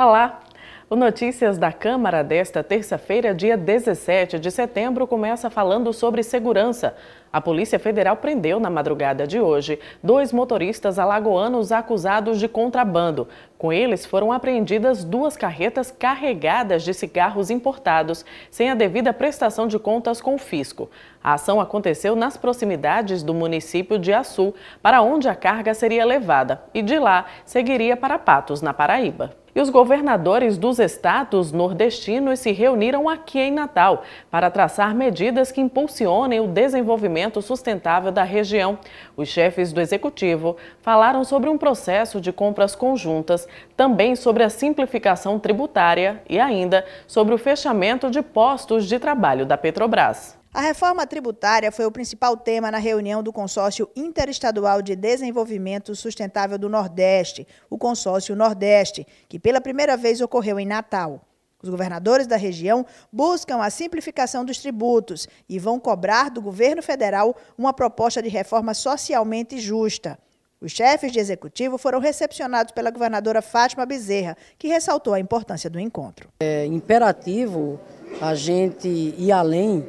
Olá! O Notícias da Câmara desta terça-feira, dia 17 de setembro, começa falando sobre segurança. A Polícia Federal prendeu na madrugada de hoje 2 motoristas alagoanos acusados de contrabando. Com eles foram apreendidas 2 carretas carregadas de cigarros importados, sem a devida prestação de contas com o fisco. A ação aconteceu nas proximidades do município de Açu, para onde a carga seria levada, e de lá seguiria para Patos, na Paraíba. E os governadores dos estados nordestinos se reuniram aqui em Natal para traçar medidas que impulsionem o desenvolvimento sustentável da região. Os chefes do executivo falaram sobre um processo de compras conjuntas, também sobre a simplificação tributária e ainda sobre o fechamento de postos de trabalho da Petrobras. A reforma tributária foi o principal tema na reunião do Consórcio Interestadual de Desenvolvimento Sustentável do Nordeste, o Consórcio Nordeste, que pela primeira vez ocorreu em Natal. Os governadores da região buscam a simplificação dos tributos e vão cobrar do governo federal uma proposta de reforma socialmente justa. Os chefes de executivo foram recepcionados pela governadora Fátima Bezerra, que ressaltou a importância do encontro. É imperativo a gente ir além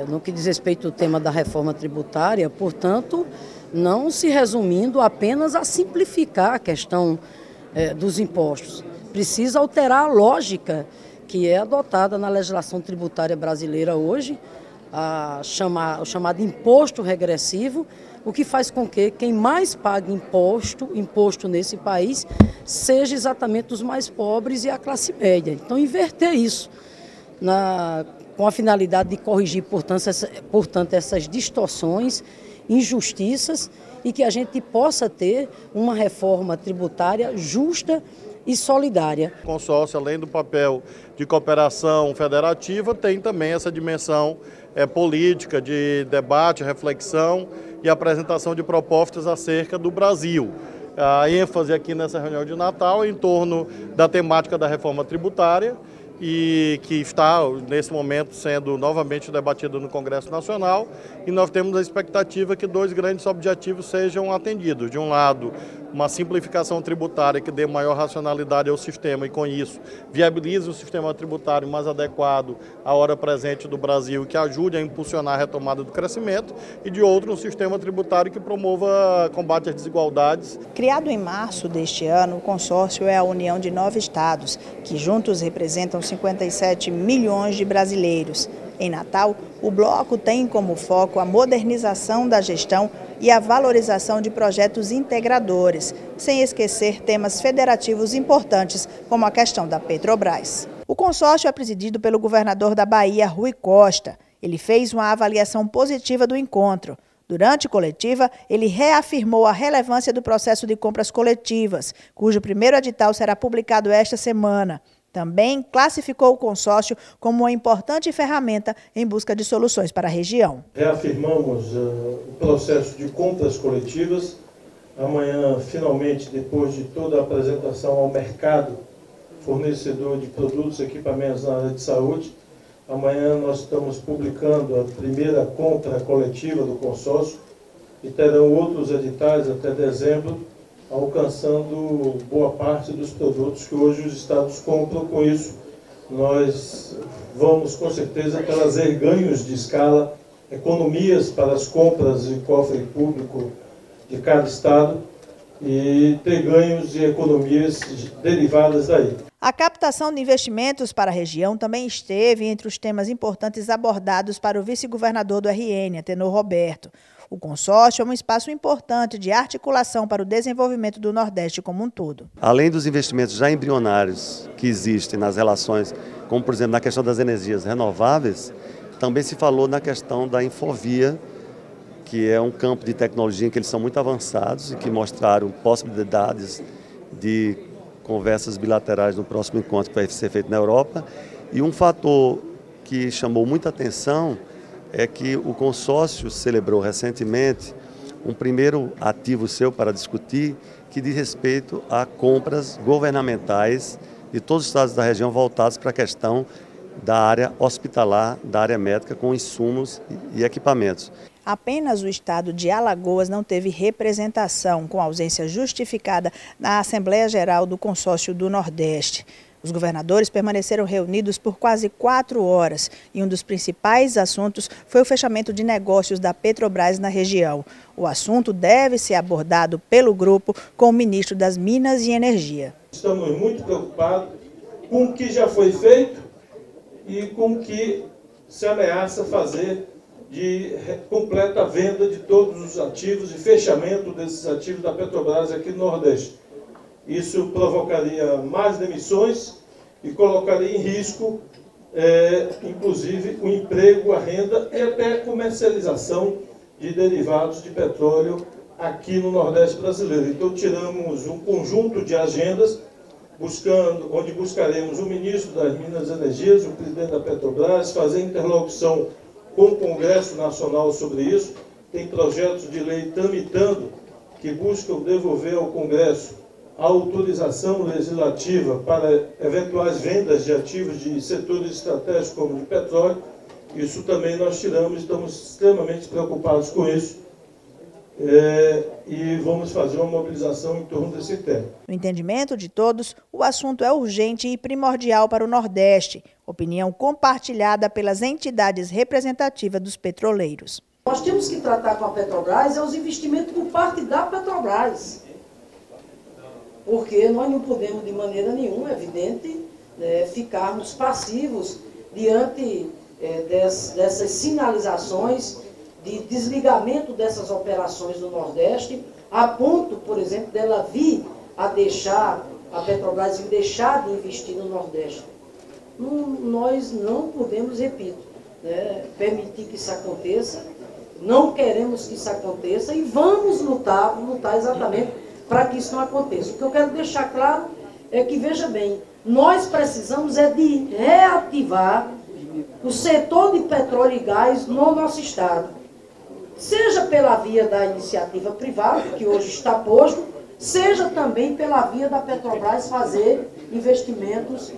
no que diz respeito ao tema da reforma tributária, portanto, não se resumindo apenas a simplificar a questão dos impostos. Precisa alterar a lógica que é adotada na legislação tributária brasileira hoje, o chamado imposto regressivo, o que faz com que quem mais pague imposto nesse país, seja exatamente os mais pobres e a classe média. Então, inverter isso com a finalidade de corrigir, portanto, essas distorções, injustiças e que a gente possa ter uma reforma tributária justa e solidária. O consórcio, além do papel de cooperação federativa, tem também essa dimensão política, de debate, reflexão e apresentação de propostas acerca do Brasil. A ênfase aqui nessa reunião de Natal é em torno da temática da reforma tributária, e que está, nesse momento, sendo novamente debatido no Congresso Nacional, e nós temos a expectativa que 2 grandes objetivos sejam atendidos. De um lado, uma simplificação tributária que dê maior racionalidade ao sistema e, com isso, viabilize um sistema tributário mais adequado à hora presente do Brasil e que ajude a impulsionar a retomada do crescimento, e, de outro, um sistema tributário que promova combate às desigualdades. Criado em março deste ano, o consórcio é a união de 9 estados, que juntos representam 57 milhões de brasileiros. Em Natal, o bloco tem como foco a modernização da gestão e a valorização de projetos integradores, sem esquecer temas federativos importantes, como a questão da Petrobras. O consórcio é presidido pelo governador da Bahia, Rui Costa. Ele fez uma avaliação positiva do encontro. Durante a coletiva, ele reafirmou a relevância do processo de compras coletivas, cujo primeiro edital será publicado esta semana. Também classificou o consórcio como uma importante ferramenta em busca de soluções para a região. Reafirmamos o processo de compras coletivas. Amanhã, finalmente, depois de toda a apresentação ao mercado, fornecedor de produtos e equipamentos na área de saúde, amanhã nós estamos publicando a primeira compra coletiva do consórcio e terão outros editais até dezembro, alcançando boa parte dos produtos que hoje os estados compram. Com isso, nós vamos, com certeza, trazer ganhos de escala, economias para as compras de cofre público de cada estado e ter ganhos e economias derivadas daí. A captação de investimentos para a região também esteve entre os temas importantes abordados para o vice-governador do RN, Atenor Roberto. O consórcio é um espaço importante de articulação para o desenvolvimento do Nordeste como um todo. Além dos investimentos já embrionários que existem nas relações, como por exemplo na questão das energias renováveis, também se falou na questão da Infovia, que é um campo de tecnologia em que eles são muito avançados e que mostraram possibilidades de conversas bilaterais no próximo encontro que vai ser feito na Europa. E um fator que chamou muita atenção é que o consórcio celebrou recentemente um primeiro ativo seu para discutir, que diz respeito a compras governamentais de todos os estados da região voltados para a questão da área hospitalar, da área médica, com insumos e equipamentos. Apenas o estado de Alagoas não teve representação, com ausência justificada na Assembleia Geral do Consórcio do Nordeste. Os governadores permaneceram reunidos por quase 4 horas e um dos principais assuntos foi o fechamento de negócios da Petrobras na região. O assunto deve ser abordado pelo grupo com o ministro das Minas e Energia. Estamos muito preocupados com o que já foi feito e com o que se ameaça fazer de completa venda de todos os ativos e fechamento desses ativos da Petrobras aqui no Nordeste. Isso provocaria mais demissões e colocaria em risco, inclusive, o emprego, a renda e até a comercialização de derivados de petróleo aqui no Nordeste brasileiro. Então, tiramos um conjunto de agendas, onde buscaremos o ministro das Minas e Energias, o presidente da Petrobras, fazer interlocução com o Congresso Nacional sobre isso. Tem projetos de lei tramitando que buscam devolver ao Congresso a autorização legislativa para eventuais vendas de ativos de setores estratégicos como de petróleo. Isso também nós tiramos, estamos extremamente preocupados com isso e vamos fazer uma mobilização em torno desse tema. No entendimento de todos, o assunto é urgente e primordial para o Nordeste, opinião compartilhada pelas entidades representativas dos petroleiros. Nós temos que tratar com a Petrobras os investimentos por parte da Petrobras. Porque nós não podemos, de maneira nenhuma, evidente, ficarmos passivos diante dessas sinalizações de desligamento dessas operações no Nordeste, a ponto, por exemplo, dela vir a deixar, a Petrobras deixar de investir no Nordeste. Nós não podemos, repito, permitir que isso aconteça, não queremos que isso aconteça e vamos lutar exatamente para que isso não aconteça. O que eu quero deixar claro é que, veja bem, nós precisamos de reativar o setor de petróleo e gás no nosso estado. Seja pela via da iniciativa privada, que hoje está posto, seja também pela via da Petrobras fazer investimentos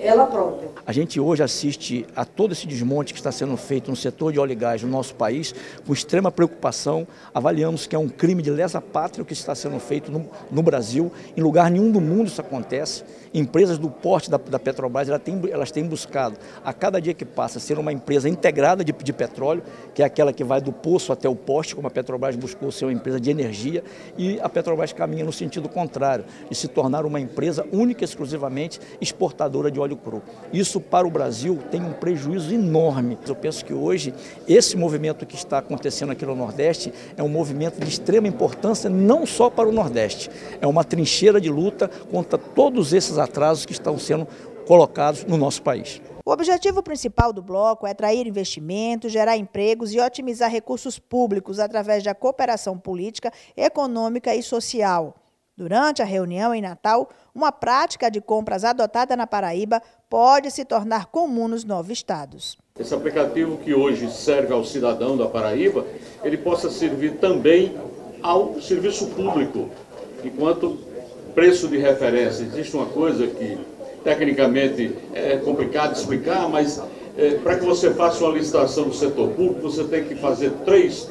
ela própria. A gente hoje assiste a todo esse desmonte que está sendo feito no setor de óleo e gás no nosso país com extrema preocupação. Avaliamos que é um crime de lesa pátria o que está sendo feito no Brasil. Em lugar nenhum do mundo isso acontece. Empresas do porte da Petrobras, elas têm buscado, a cada dia que passa, ser uma empresa integrada de petróleo, que é aquela que vai do poço até o poste, como a Petrobras buscou ser uma empresa de energia, e a Petrobras caminha no sentido contrário, de se tornar uma empresa única e exclusivamente exportadora de óleo cru. Isso para o Brasil tem um prejuízo enorme. Eu penso que hoje esse movimento que está acontecendo aqui no Nordeste é um movimento de extrema importância não só para o Nordeste, é uma trincheira de luta contra todos esses atrasos que estão sendo colocados no nosso país. O objetivo principal do bloco é atrair investimentos, gerar empregos e otimizar recursos públicos através da cooperação política, econômica e social. Durante a reunião em Natal, uma prática de compras adotada na Paraíba pode se tornar comum nos 9 estados. Esse aplicativo que hoje serve ao cidadão da Paraíba, ele possa servir também ao serviço público. Enquanto preço de referência, existe uma coisa que tecnicamente é complicado de explicar, mas para que você faça uma licitação do setor público, você tem que fazer 3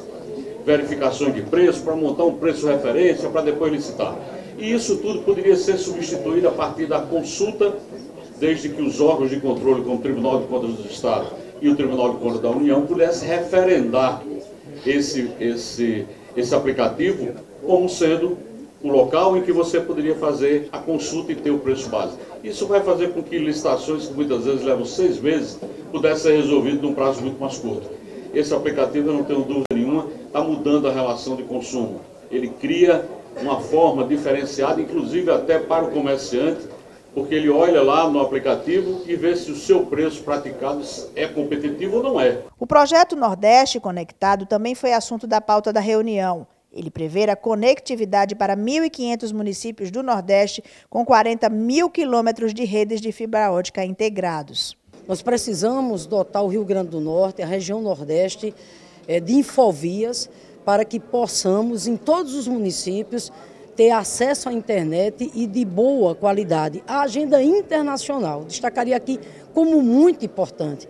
verificações de preço para montar um preço referência para depois licitar. E isso tudo poderia ser substituído a partir da consulta, desde que os órgãos de controle, como o Tribunal de Contas do Estado e o Tribunal de Contas da União, pudessem referendar esse aplicativo como sendo o local em que você poderia fazer a consulta e ter o preço base. Isso vai fazer com que licitações que muitas vezes levam 6 meses pudessem ser resolvidas num prazo muito mais curto. Esse aplicativo, eu não tenho dúvida nenhuma, está mudando a relação de consumo. Ele cria uma forma diferenciada, inclusive até para o comerciante, porque ele olha lá no aplicativo e vê se o seu preço praticado é competitivo ou não é. O projeto Nordeste Conectado também foi assunto da pauta da reunião. Ele prevê a conectividade para 1.500 municípios do Nordeste com 40 mil quilômetros de redes de fibra ótica integrados. Nós precisamos dotar o Rio Grande do Norte, a região Nordeste, de infovias para que possamos, em todos os municípios, ter acesso à internet e de boa qualidade. A agenda internacional, destacaria aqui como muito importante,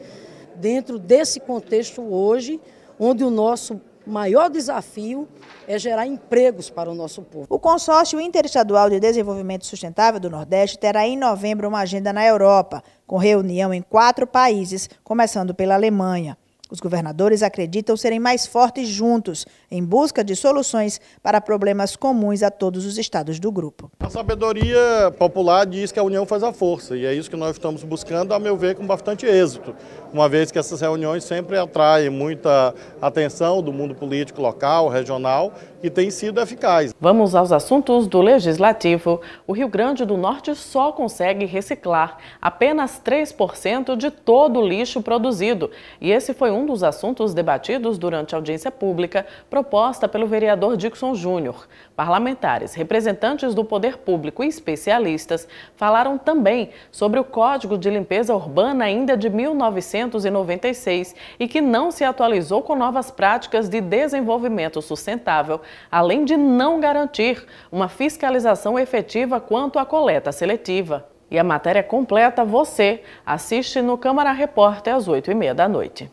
dentro desse contexto hoje, onde o nosso O maior desafio é gerar empregos para o nosso povo. O Consórcio Interestadual de Desenvolvimento Sustentável do Nordeste terá em novembro uma agenda na Europa, com reunião em 4 países, começando pela Alemanha. Os governadores acreditam serem mais fortes juntos, em busca de soluções para problemas comuns a todos os estados do grupo. A sabedoria popular diz que a união faz a força, e é isso que nós estamos buscando, a meu ver, com bastante êxito, uma vez que essas reuniões sempre atraem muita atenção do mundo político local, regional, e tem sido eficaz. Vamos aos assuntos do Legislativo. O Rio Grande do Norte só consegue reciclar apenas 3% de todo o lixo produzido, e esse foi um dos assuntos debatidos durante a audiência pública proposta pelo vereador Dixon Júnior. Parlamentares, representantes do poder público e especialistas falaram também sobre o Código de Limpeza Urbana ainda de 1996 e que não se atualizou com novas práticas de desenvolvimento sustentável, além de não garantir uma fiscalização efetiva quanto à coleta seletiva. E a matéria completa você assiste no Câmara Repórter às 8h30 da noite.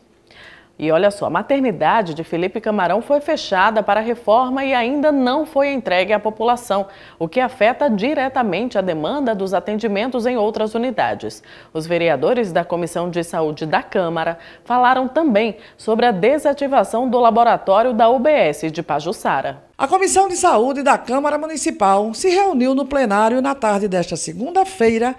E olha só, a maternidade de Felipe Camarão foi fechada para reforma e ainda não foi entregue à população, o que afeta diretamente a demanda dos atendimentos em outras unidades. Os vereadores da Comissão de Saúde da Câmara falaram também sobre a desativação do laboratório da UBS de Pajuçara. A Comissão de Saúde da Câmara Municipal se reuniu no plenário na tarde desta segunda-feira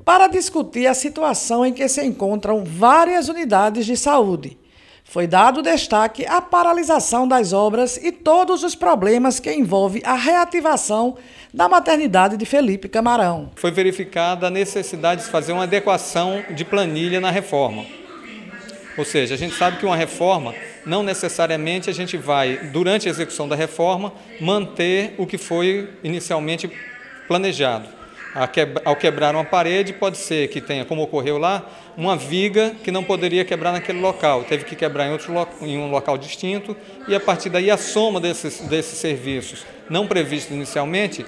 para discutir a situação em que se encontram várias unidades de saúde. Foi dado destaque à paralisação das obras e todos os problemas que envolvem a reativação da maternidade de Felipe Camarão. Foi verificada a necessidade de fazer uma adequação de planilha na reforma. Ou seja, a gente sabe que uma reforma, não necessariamente a gente vai, durante a execução da reforma, manter o que foi inicialmente planejado. Ao quebrar uma parede, pode ser que tenha, como ocorreu lá, uma viga que não poderia quebrar naquele local. Teve que quebrar em um local distinto e, a partir daí, a soma desses serviços não previstos inicialmente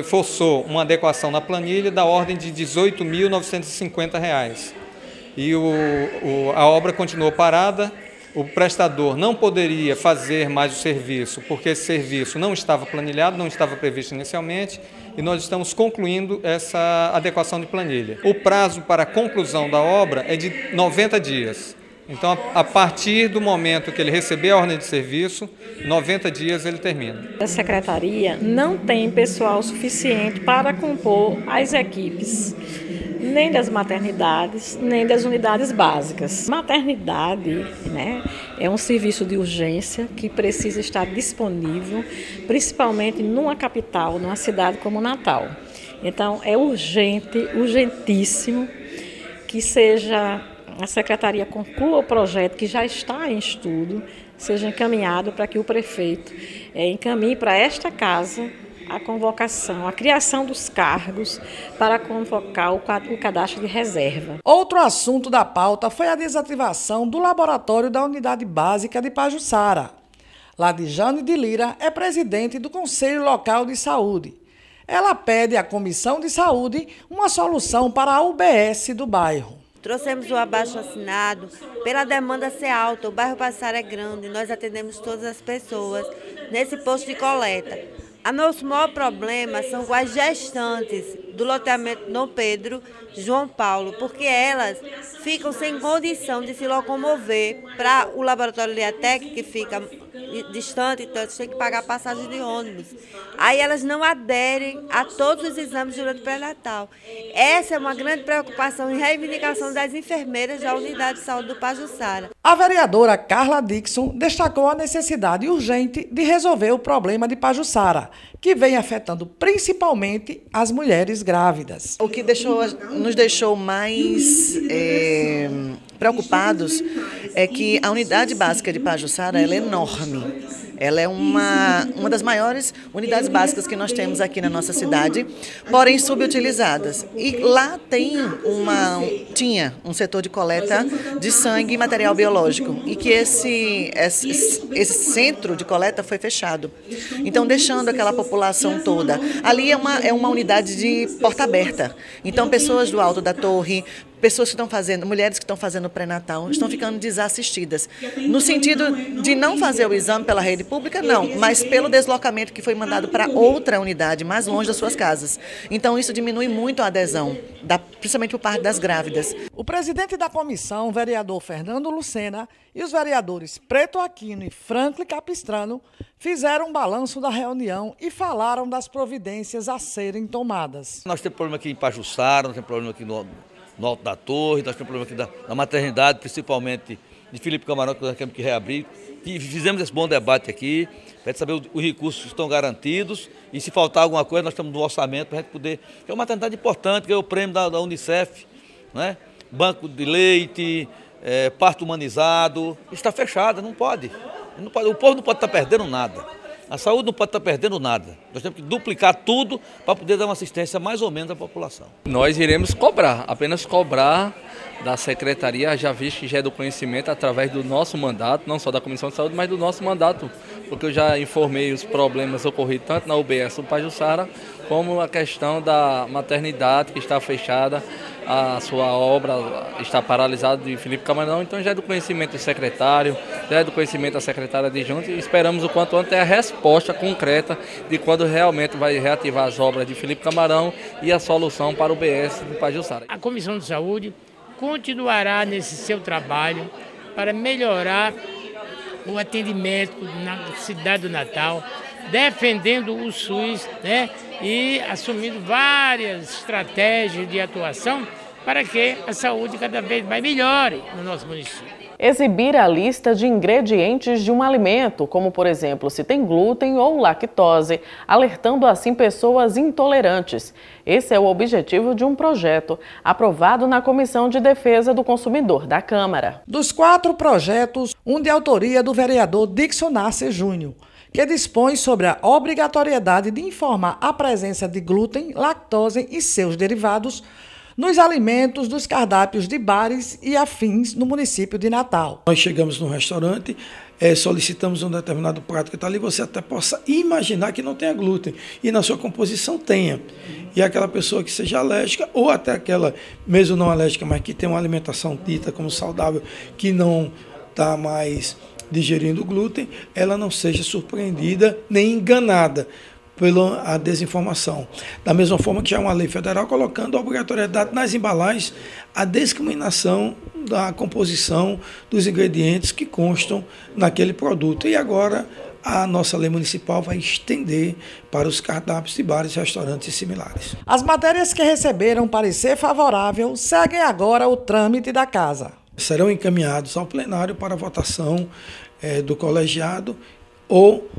forçou uma adequação na planilha da ordem de R$ 18.950. E a obra continuou parada. O prestador não poderia fazer mais o serviço, porque esse serviço não estava planilhado, não estava previsto inicialmente, e nós estamos concluindo essa adequação de planilha. O prazo para a conclusão da obra é de 90 dias. Então, a partir do momento que ele receber a ordem de serviço, 90 dias ele termina. A Secretaria não tem pessoal suficiente para compor as equipes, nem das maternidades, nem das unidades básicas. Maternidade, é um serviço de urgência que precisa estar disponível, principalmente numa capital, numa cidade como Natal. Então, é urgentíssimo que a Secretaria conclua o projeto que já está em estudo, seja encaminhado para que o prefeito encaminhe para esta casa a convocação, a criação dos cargos para convocar o cadastro de reserva. Outro assunto da pauta foi a desativação do laboratório da Unidade Básica de Pajuçara. Ladijane de Lira é presidente do Conselho Local de Saúde. Ela pede à Comissão de Saúde uma solução para a UBS do bairro. Trouxemos o abaixo-assinado pela demanda ser alta. O bairro Pajuçara é grande, nós atendemos todas as pessoas nesse posto de coleta. O nosso maior problema são com as gestantes do loteamento Dom Pedro, João Paulo, porque elas ficam sem condição de se locomover para o laboratório Liatec, que fica distante, então eles têm que pagar passagem de ônibus. Aí elas não aderem a todos os exames durante o pré-natal. Essa é uma grande preocupação e reivindicação das enfermeiras da Unidade de Saúde do Pajuçara. A vereadora Carla Dixon destacou a necessidade urgente de resolver o problema de Pajuçara, que vem afetando principalmente as mulheres grávidas. O que nos deixou mais preocupados é que a unidade básica de Pajuçara ela é enorme. Ela é uma das maiores unidades básicas que nós temos aqui na nossa cidade, porém subutilizadas. E lá tinha um setor de coleta de sangue e material biológico, e que esse centro de coleta foi fechado. Então, deixando aquela população toda. Ali é uma unidade de porta aberta. Então, pessoas do alto da torre, pessoas que estão fazendo, mulheres que estão fazendo pré-natal, estão ficando desassistidas. No sentido de não fazer o exame pela rede pública, não, mas pelo deslocamento que foi mandado para outra unidade, mais longe das suas casas. Então, isso diminui muito a adesão, principalmente por parte das grávidas. O presidente da comissão, vereador Fernando Lucena, e os vereadores Preto Aquino e Franklin Capistrano fizeram um balanço da reunião e falaram das providências a serem tomadas. Nós temos problema aqui em Pajuçara, nós temos problema aqui no Alto da Torre, nós temos problema aqui da maternidade, principalmente de Felipe Camarão, que nós temos que reabrir. E fizemos esse bom debate aqui, para saber os recursos que estão garantidos e se faltar alguma coisa, nós estamos no orçamento para a gente poder... É uma maternidade importante, que é o prêmio da Unicef, né? Banco de leite, parto humanizado, está fechado, não pode. O povo não pode estar perdendo nada. A saúde não pode estar perdendo nada. Nós temos que duplicar tudo para poder dar uma assistência mais ou menos à população. Nós iremos cobrar, apenas cobrar da Secretaria, já visto que já é do conhecimento através do nosso mandato, não só da Comissão de Saúde, mas do nosso mandato, porque eu já informei os problemas ocorridos tanto na UBS do Pajuçara, como a questão da maternidade que está fechada, a sua obra está paralisada de Felipe Camarão, então já é do conhecimento do secretário, já é do conhecimento da secretária adjunta e esperamos o quanto antes a resposta concreta de quando realmente vai reativar as obras de Felipe Camarão e a solução para o UBS do Pajuçara. A Comissão de Saúde continuará nesse seu trabalho para melhorar o atendimento na cidade do Natal, defendendo o SUS, né, e assumindo várias estratégias de atuação para que a saúde cada vez mais melhore no nosso município. Exibir a lista de ingredientes de um alimento, como por exemplo se tem glúten ou lactose, alertando assim pessoas intolerantes. Esse é o objetivo de um projeto aprovado na Comissão de Defesa do Consumidor da Câmara. Dos 4 projetos, um de autoria do vereador Dixon Nasser Júnior, que dispõe sobre a obrigatoriedade de informar a presença de glúten, lactose e seus derivados nos alimentos dos cardápios de bares e afins no município de Natal. Nós chegamos num restaurante, solicitamos um determinado prato que está ali, você até possa imaginar que não tenha glúten e na sua composição tenha. E aquela pessoa que seja alérgica ou até aquela, mesmo não alérgica, mas que tem uma alimentação dita como saudável, que não está mais digerindo glúten, ela não seja surpreendida nem enganada pela desinformação. Da mesma forma que já é uma lei federal colocando a obrigatoriedade nas embalagens, a discriminação da composição dos ingredientes que constam naquele produto. E agora a nossa lei municipal vai estender para os cardápios de bares, restaurantes e similares. As matérias que receberam parecer favorável seguem agora o trâmite da casa. Serão encaminhados ao plenário para votação do colegiado ou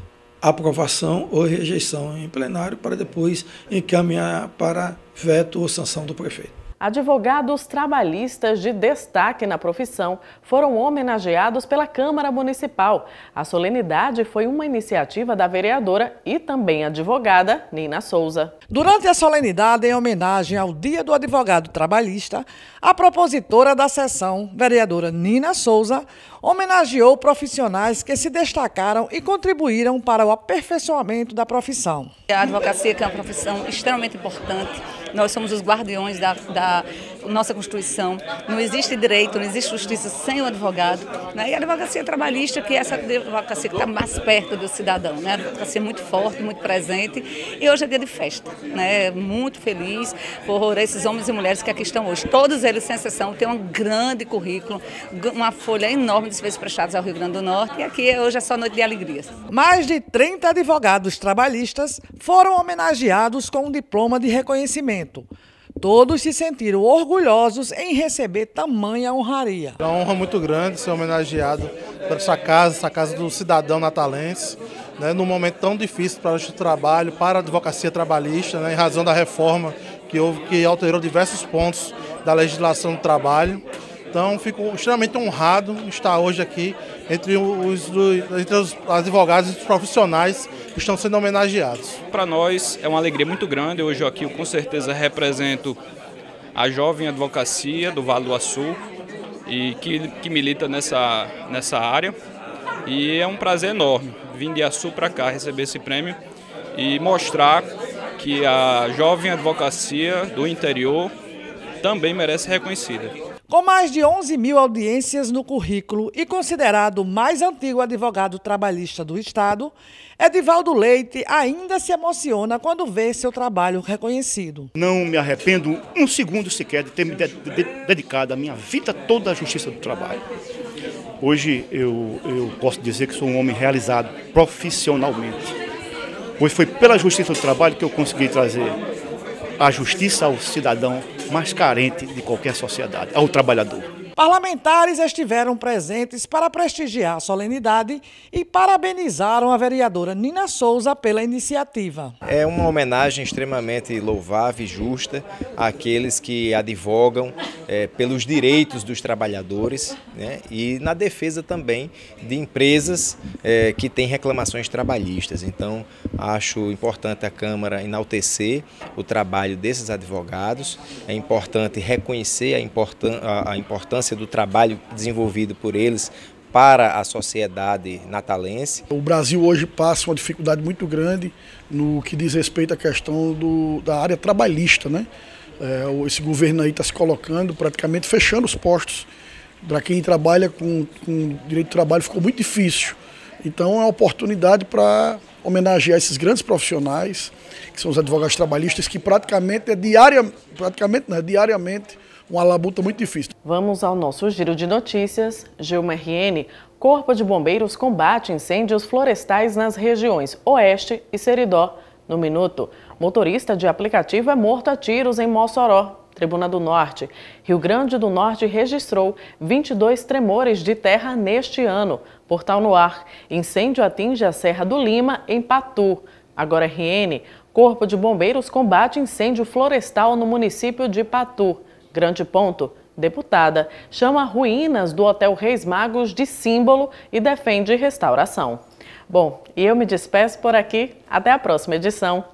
aprovação ou rejeição em plenário para depois encaminhar para veto ou sanção do prefeito. Advogados trabalhistas de destaque na profissão foram homenageados pela Câmara Municipal. A solenidade foi uma iniciativa da vereadora e também advogada Nina Souza. Durante a solenidade, em homenagem ao Dia do Advogado Trabalhista, a propositora da sessão, vereadora Nina Souza, homenageou profissionais que se destacaram e contribuíram para o aperfeiçoamento da profissão. A advocacia, que é uma profissão extremamente importante, nós somos os guardiões da nossa Constituição. Não existe direito, não existe justiça sem o advogado, né? E a advocacia trabalhista, que é essa advocacia que está mais perto do cidadão, né? A advocacia muito forte, muito presente. E hoje é dia de festa, né? Muito feliz por esses homens e mulheres que aqui estão hoje. Todos eles, sem exceção, têm um grande currículo, uma folha enorme de serviços prestados ao Rio Grande do Norte. E aqui hoje é só noite de alegrias. Mais de 30 advogados trabalhistas foram homenageados com um diploma de reconhecimento. Todos se sentiram orgulhosos em receber tamanha honraria. É uma honra muito grande ser homenageado por essa casa do cidadão natalense, né, num momento tão difícil para o trabalho, para a advocacia trabalhista, né, em razão da reforma que alterou diversos pontos da legislação do trabalho. Então, fico extremamente honrado de estar hoje aqui entre os advogados e os profissionais que estão sendo homenageados. Para nós é uma alegria muito grande. Hoje aqui eu com certeza represento a jovem advocacia do Vale do Açu e que milita nessa área. E é um prazer enorme vir de Açu para cá receber esse prêmio e mostrar que a jovem advocacia do interior também merece ser reconhecida. Com mais de 11 mil audiências no currículo e considerado o mais antigo advogado trabalhista do Estado, Edivaldo Leite ainda se emociona quando vê seu trabalho reconhecido. Não me arrependo um segundo sequer de ter me dedicado a minha vida toda à justiça do trabalho. Hoje eu posso dizer que sou um homem realizado profissionalmente, pois foi pela justiça do trabalho que eu consegui trazer a justiça ao cidadão mais carente de qualquer sociedade, ao trabalhador. Parlamentares estiveram presentes para prestigiar a solenidade e parabenizaram a vereadora Nina Souza pela iniciativa. É uma homenagem extremamente louvável e justa àqueles que advogam pelos direitos dos trabalhadores, né, e na defesa também de empresas que têm reclamações trabalhistas. Então, acho importante a Câmara enaltecer o trabalho desses advogados, é importante reconhecer a importância do trabalho desenvolvido por eles para a sociedade natalense. O Brasil hoje passa uma dificuldade muito grande no que diz respeito à questão da área trabalhista, né? Esse governo aí está se colocando, praticamente fechando os postos. Para quem trabalha com direito de trabalho ficou muito difícil. Então é uma oportunidade para homenagear esses grandes profissionais, que são os advogados trabalhistas, que praticamente diariamente uma labuta muito difícil. Vamos ao nosso giro de notícias. Gilma RN, Corpo de Bombeiros combate incêndios florestais nas regiões Oeste e Seridó. No Minuto, motorista de aplicativo é morto a tiros em Mossoró. Tribuna do Norte. Rio Grande do Norte registrou 22 tremores de terra neste ano. Portal no Ar. Incêndio atinge a Serra do Lima, em Patu. Agora RN, Corpo de Bombeiros combate incêndio florestal no município de Patu. Grande Ponto, deputada, chama ruínas do Hotel Reis Magos de símbolo e defende restauração. Bom, e eu me despeço por aqui. Até a próxima edição.